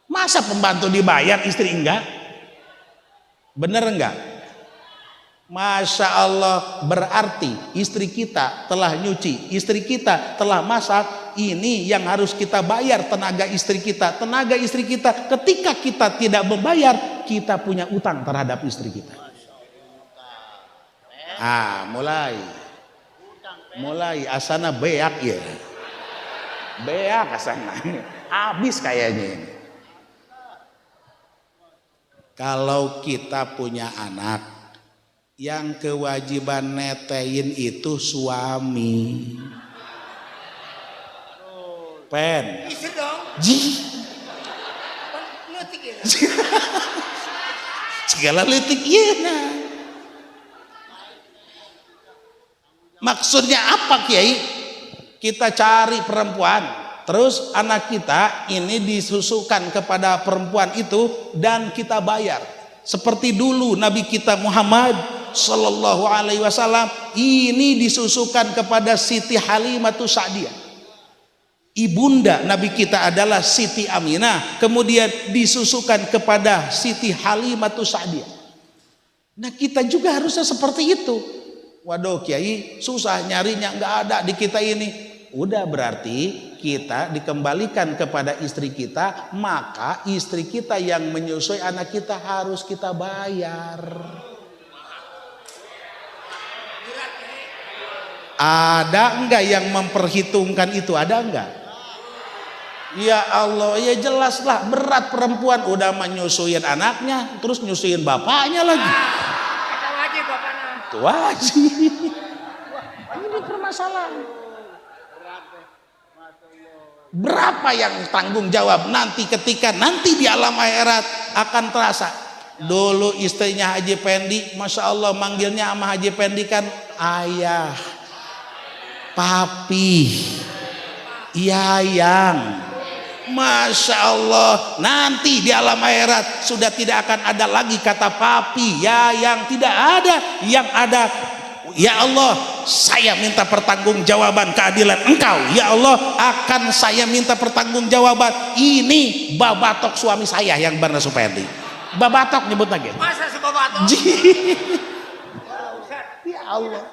S1: Masa pembantu dibayar istri enggak? Bener enggak? Masya Allah, berarti istri kita telah nyuci, istri kita telah masak. Ini yang harus kita bayar, tenaga istri kita. Tenaga istri kita, ketika kita tidak membayar, kita punya utang terhadap istri kita. Mulai asana beak ya, beak asana habis kayaknya ini. Kalau kita punya anak, yang kewajiban netein itu suami. Pen.
S2: Istri dong.
S1: Ji.
S2: Leutik ya.
S1: Segala letik iya nah. Maksudnya apa Kiai? Kita cari perempuan, terus anak kita ini disusukan kepada perempuan itu dan kita bayar. Seperti dulu Nabi kita Muhammad Sallallahu Alaihi Wasallam ini disusukan kepada Siti Halimatus Sa'diyah. Ibunda Nabi kita adalah Siti Aminah, kemudian disusukan kepada Siti Halimatus Sa'diyah. Nah kita juga harusnya seperti itu. Waduh Kiai susah nyarinya, nggak ada di kita ini. Udah berarti kita dikembalikan kepada istri kita, maka istri kita yang menyusui anak kita harus kita bayar. Ada enggak yang memperhitungkan itu? Ada enggak? Ya Allah, ya jelaslah berat perempuan udah menyusuin anaknya, terus nyusuin bapaknya lagi.
S2: Kata wajib bapaknya.
S1: Itu wajib. Ini permasalahan. Berapa yang tanggung jawab nanti ketika nanti di alam akhirat akan terasa. Dulu istrinya Haji Pendi, Masya Allah manggilnya sama Haji Pendi kan ayah, papi, yayang. Masya Allah nanti di alam akhirat sudah tidak akan ada lagi kata papi, yayang, tidak ada. Yang ada ya Allah saya minta pertanggungjawaban keadilan Engkau ya Allah, akan saya minta pertanggungjawaban ini babatok suami saya yang Barna Supendi. Babatok nyebut lagi.
S2: Masa si babatok?
S1: Ya Allah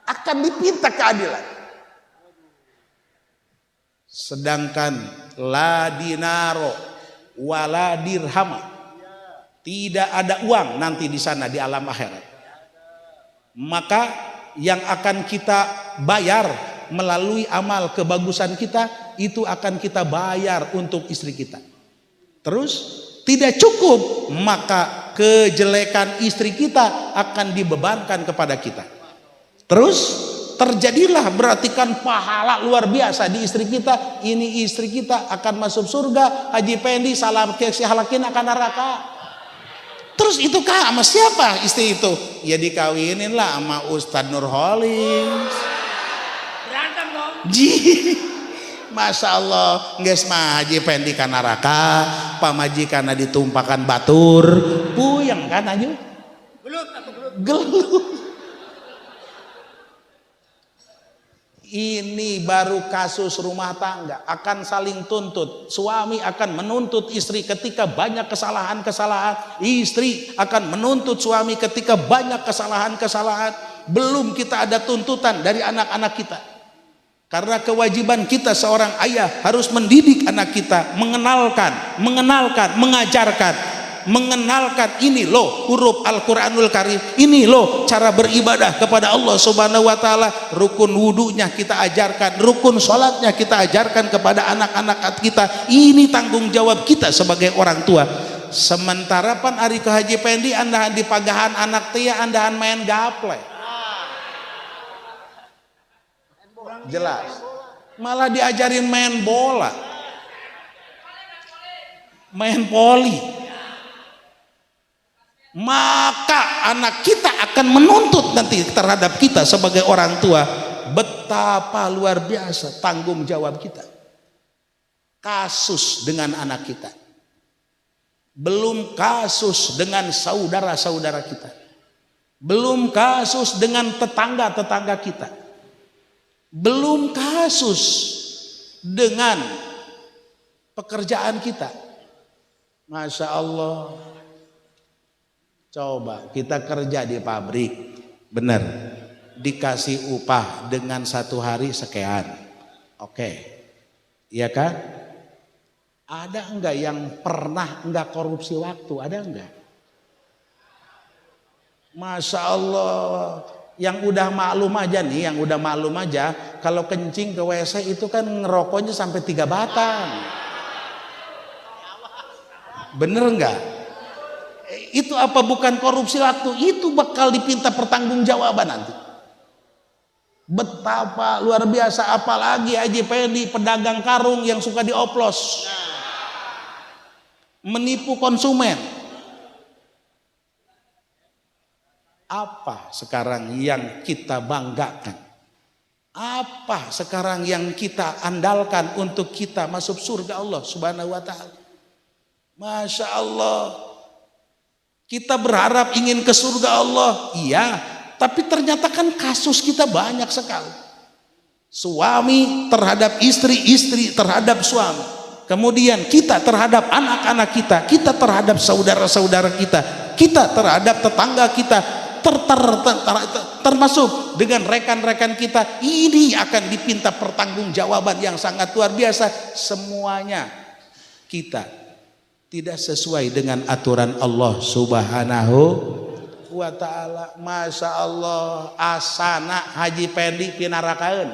S1: akan dipinta keadilan. Sedangkan la dinaro wala dirham, tidak ada uang nanti di sana di alam akhirat. Maka yang akan kita bayar melalui amal kebagusan kita itu akan kita bayar untuk istri kita. Terus tidak cukup, maka kejelekan istri kita akan dibebankan kepada kita. Terus terjadilah berarti kan pahala luar biasa di istri kita. Ini istri kita akan masuk surga. Haji Pendi salam halakin akan neraka. Terus itu kah sama siapa istri itu? Ya dikawinin lah sama Ustadz Nurholis.
S2: Berantem dong.
S1: Masya Allah nges mah Haji Pendi kan neraka, pamajikanna ditumpakan batur, puyeng kan aja. Gelut. Ini baru kasus rumah tangga akan saling tuntut. Suami akan menuntut istri ketika banyak kesalahan-kesalahan. Istri akan menuntut suami ketika banyak kesalahan-kesalahan. Belum kita ada tuntutan dari anak-anak kita. Karena kewajiban kita seorang ayah harus mendidik anak kita, mengenalkan, mengajarkan ini loh huruf Al-Quranul Karim, ini loh cara beribadah kepada Allah Subhanahu wa Ta'ala. Rukun wudunya kita ajarkan, rukun sholatnya kita ajarkan kepada anak-anak kita. Ini tanggung jawab kita sebagai orang tua. Sementara pan ari ke Haji Pendi andahan di pagahan anak tia andahan main gaple. Jelas malah diajarin main bola, main poli. Maka anak kita akan menuntut nanti terhadap kita sebagai orang tua. Betapa luar biasa tanggung jawab kita. Kasus dengan anak kita, belum kasus dengan saudara-saudara kita, belum kasus dengan tetangga-tetangga kita, belum kasus dengan pekerjaan kita. Masya Allah. Coba kita kerja di pabrik, benar, dikasih upah dengan 1 hari sekian, oke, iya kan? Ada enggak yang pernah enggak korupsi waktu? Ada enggak? Masya Allah, yang udah maklum aja nih, yang udah maklum aja, kalau kencing ke WC itu kan ngerokoknya sampai 3 batang. Bener enggak? Itu apa bukan korupsi waktu? Itu bakal dipinta pertanggungjawaban nanti. Betapa luar biasa, apalagi Haji Pedi pedagang karung yang suka dioplos, menipu konsumen. Apa sekarang yang kita banggakan? Apa sekarang yang kita andalkan untuk kita masuk surga Allah Subhanahu wa taala? Masya Allah. Kita berharap ingin ke surga Allah, iya, tapi ternyata kan kasus kita banyak sekali. Suami terhadap istri, istri terhadap suami. Kemudian kita terhadap anak-anak kita, kita terhadap saudara-saudara kita terhadap tetangga kita, termasuk dengan rekan-rekan kita. Ini akan dipinta pertanggungjawaban yang sangat luar biasa. Semuanya kita tidak sesuai dengan aturan Allah Subhanahu wa ta'ala. Masya Allah, asana Haji Pendi pinarakaeun.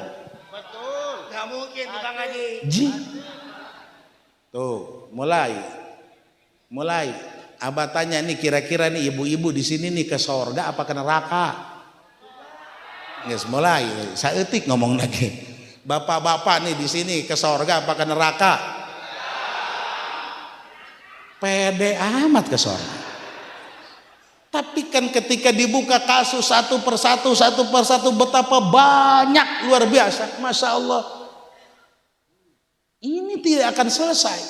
S2: Betul, nggak mungkin tukang haji.
S1: Ji. Tuh, mulai. Abah tanya nih, kira-kira nih ibu-ibu di sini nih ke surga apa ke neraka? Yes, mulai. Saeutik ngomong lagi. Bapak-bapak nih di sini ke surga apa ke neraka? Pede amat ke surga. Tapi kan ketika dibuka kasus satu persatu betapa banyak, luar biasa. Masya Allah. Ini tidak akan selesai.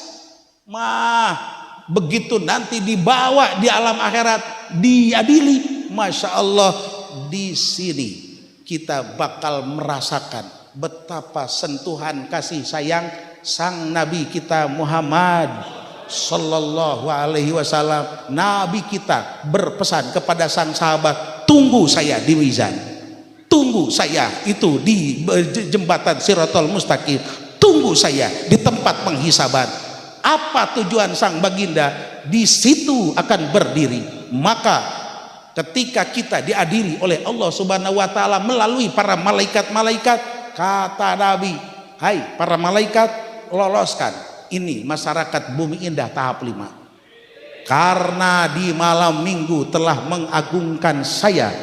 S1: Begitu nanti dibawa di alam akhirat, diadili, Masya Allah, di sini kita bakal merasakan betapa sentuhan kasih sayang sang Nabi kita Muhammad Sallallahu Alaihi Wasallam. Nabi kita berpesan kepada sang sahabat, tunggu saya di mizan, tunggu saya itu di jembatan Siratal Mustaqim, tunggu saya di tempat penghisaban. Apa tujuan sang baginda? Di situ akan berdiri. Maka ketika kita diadili oleh Allah Subhanahu wa taala melalui para malaikat-malaikat, kata Nabi, hai para malaikat, loloskan ini masyarakat Bumi Indah tahap 5. Karena di malam minggu telah mengagungkan saya.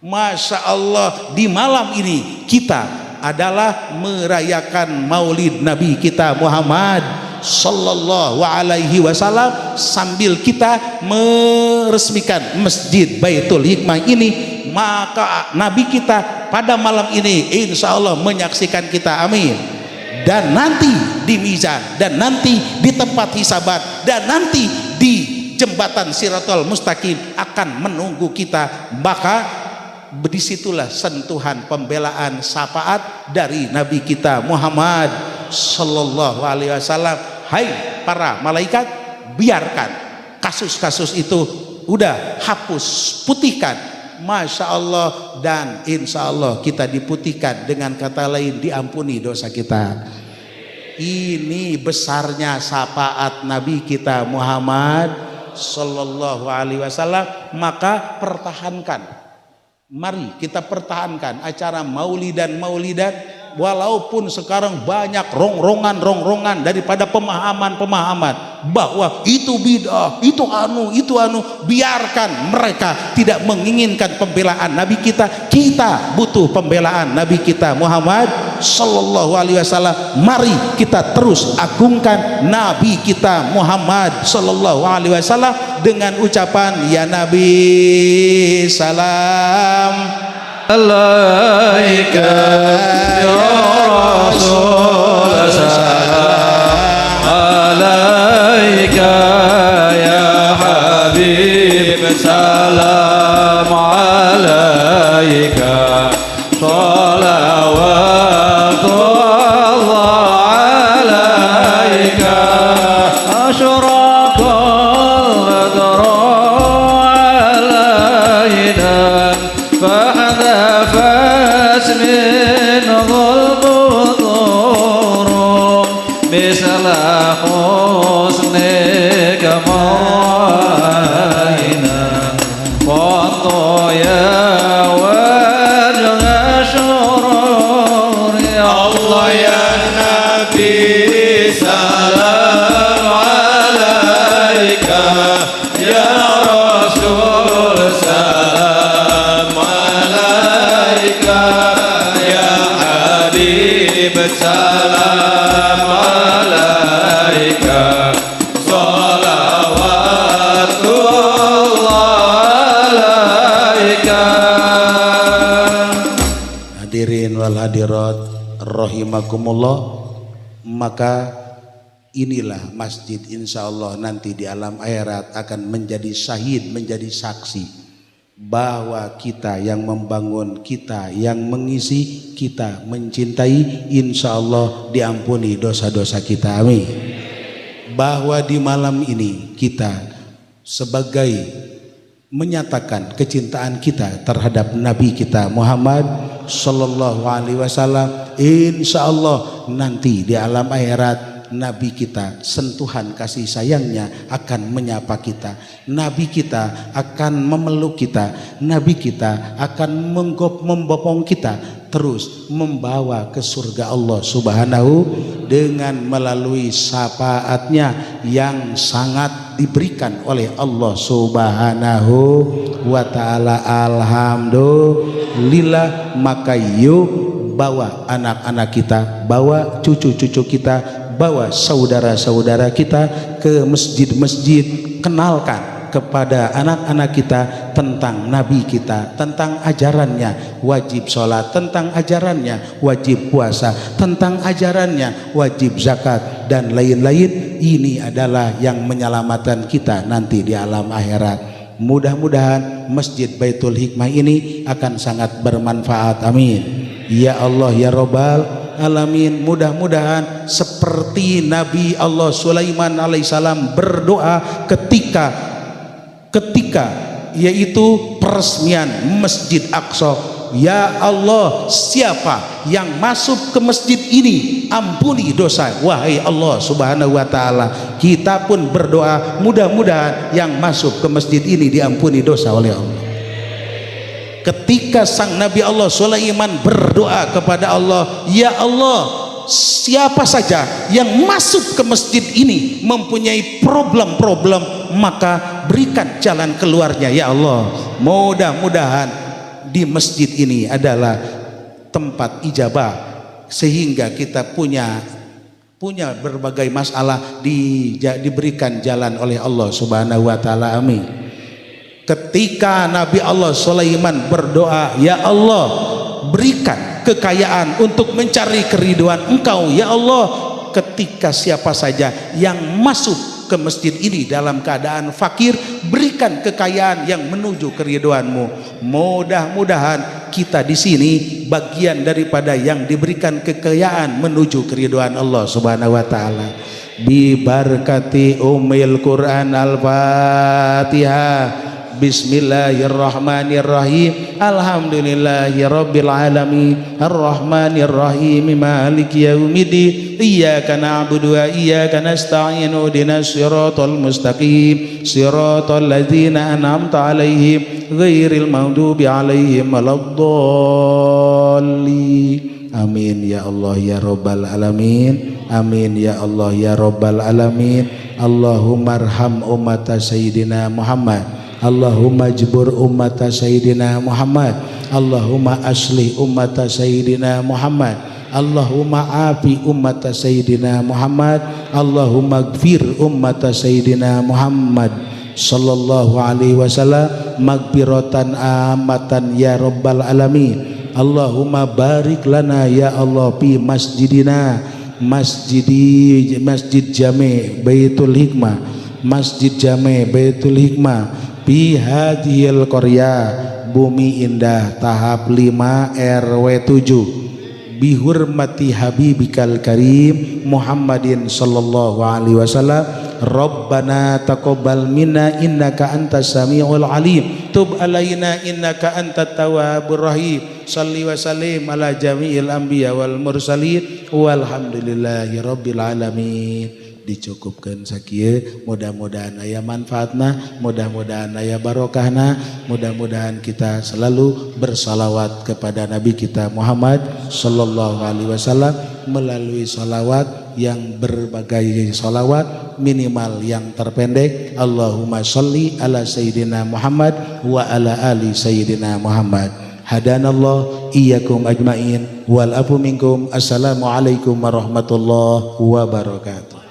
S1: Masya Allah, di malam ini kita adalah merayakan maulid Nabi kita Muhammad Sallallahu Alaihi Wasallam, sambil kita meresmikan Masjid Baitul Hikmah ini. Maka Nabi kita pada malam ini insya Allah menyaksikan kita, amin. Dan nanti di mizan, dan nanti di tempat hisaban, dan nanti di jembatan Siratal Mustaqim akan menunggu kita. Maka disitulah sentuhan pembelaan syafaat dari Nabi kita Muhammad Sallallahu Alaihi Wasallam. Hai para malaikat, biarkan kasus-kasus itu udah hapus, putihkan. Masya Allah, dan insya Allah kita diputihkan, dengan kata lain diampuni dosa kita. Ini besarnya syafaat Nabi kita Muhammad Sallallahu Alaihi Wasallam. Maka pertahankan, mari kita pertahankan acara maulidan, walaupun sekarang banyak rongrongan daripada pemahaman bahwa itu bidah, itu anu, biarkan mereka tidak menginginkan pembelaan Nabi kita. Kita butuh pembelaan Nabi kita Muhammad Sallallahu Alaihi Wasallam. Mari kita terus agungkan Nabi kita Muhammad Sallallahu Alaihi Wasallam dengan ucapan ya Nabi salam alaika ya Rasul salam alaika ya Habib salam alaika salawatullah alaika asyraqal badru alaina فحذفت منه البذور مثل حسنك معينا والضيا وجه شرور يا الله يا نبي سلام عليك hadirin wal hadirat rahimakumullah, maka inilah masjid insyaallah nanti di alam akhirat akan menjadi syahid, menjadi saksi bahwa kita yang membangun, kita yang mengisi, kita mencintai, insyaallah diampuni dosa-dosa kita, amin. Bahwa di malam ini kita sebagai menyatakan kecintaan kita terhadap Nabi kita Muhammad sallallahu alaihi wasallam, insyaallah nanti di alam akhirat Nabi kita, sentuhan kasih sayangnya akan menyapa kita, Nabi kita akan memeluk kita, Nabi kita akan membopong kita, terus membawa ke surga Allah subhanahu dengan melalui syafaatnya yang sangat diberikan oleh Allah subhanahu wa ta'ala. Alhamdulillah. Maka yuk bawa anak-anak kita, bawa cucu-cucu kita, bawa saudara-saudara kita ke masjid-masjid, kenalkan kepada anak-anak kita tentang Nabi kita, tentang ajarannya wajib sholat, tentang ajarannya wajib puasa, tentang ajarannya wajib zakat dan lain-lain. Ini adalah yang menyelamatkan kita nanti di alam akhirat. Mudah-mudahan Masjid Baitul Hikmah ini akan sangat bermanfaat, amin ya Allah ya Rabbal alamin. Mudah-mudahan seperti Nabi Allah Sulaiman alaihissalam berdoa ketika yaitu peresmian Masjid Aqsa, ya Allah, siapa yang masuk ke masjid ini ampuni dosa, wahai Allah subhanahu wa ta'ala. Kita pun berdoa mudah-mudahan yang masuk ke masjid ini diampuni dosa oleh Allah. Ketika sang Nabi Allah Sulaiman berdoa kepada Allah, ya Allah, siapa saja yang masuk ke masjid ini mempunyai problem-problem, maka berikan jalan keluarnya ya Allah. Mudah-mudahan di masjid ini adalah tempat ijabah, sehingga kita punya berbagai masalah diberikan jalan oleh Allah subhanahu wa ta'ala, amin. Ketika Nabi Allah Sulaiman berdoa, ya Allah, berikan kekayaan untuk mencari keridhaan Engkau ya Allah. Ketika siapa saja yang masuk ke masjid ini dalam keadaan fakir, berikan kekayaan yang menuju keridhaan-Mu. Mudah-mudahan kita di sini bagian daripada yang diberikan kekayaan menuju keridhaan Allah subhanahu wa ta'ala. Bi barakati Ummil Quran Al-Fatihah. Bismillahirrahmanirrahim. Alhamdulillahirabbil alamin. Arrahmanirrahim. Maliki yaumiddin. Iyyaka na'budu wa iyyaka nasta'in. Ihdinas siratal mustaqim. Siratal ladzina an'amta 'alaihim ghairil maghdubi alaihim waladdallin. Amin ya Allah ya rabbal alamin. Amin ya Allah ya rabbal alamin. Allahumma arham ummata sayyidina Muhammad. Allahumma jbur ummata sayyidina Muhammad. Allahumma aslih ummata sayyidina Muhammad. Allahumma afi ummata sayyidina Muhammad. Allahumma gfir ummata sayyidina Muhammad sallallahu alaihi wasallam magfiratan amatan ya rabbal alamin. Allahumma barik lana ya Allah fi masjidina, masjid Jami' Baitul Hikmah, Masjid Jami' Baitul Hikmah bi hadhil qarya, Bumi Indah tahap 5 RW 7, bihurmati habibikal karim Muhammadin sallallahu alaihi wasallam. Rabbana taqabbal minna innaka antas samiul alim, tub alaina innaka antat tawwabur rahim. Shalli wa sallim ala jami'il anbiya wal mursalin walhamdulillahi rabbil alamin. Dicukupkan sakieu, mudah-mudahan aya manfaatna, mudah-mudahan aya barokahna, mudah-mudahan kita selalu bersalawat kepada Nabi kita Muhammad sallallahu alaihi wasallam melalui salawat yang berbagai salawat, minimal yang terpendek Allahumma sholli ala sayyidina Muhammad wa ala ali sayyidina Muhammad. Hadanallah iyyakum ajmain wal afu minkum. Assalamualaikum warahmatullahi wabarakatuh.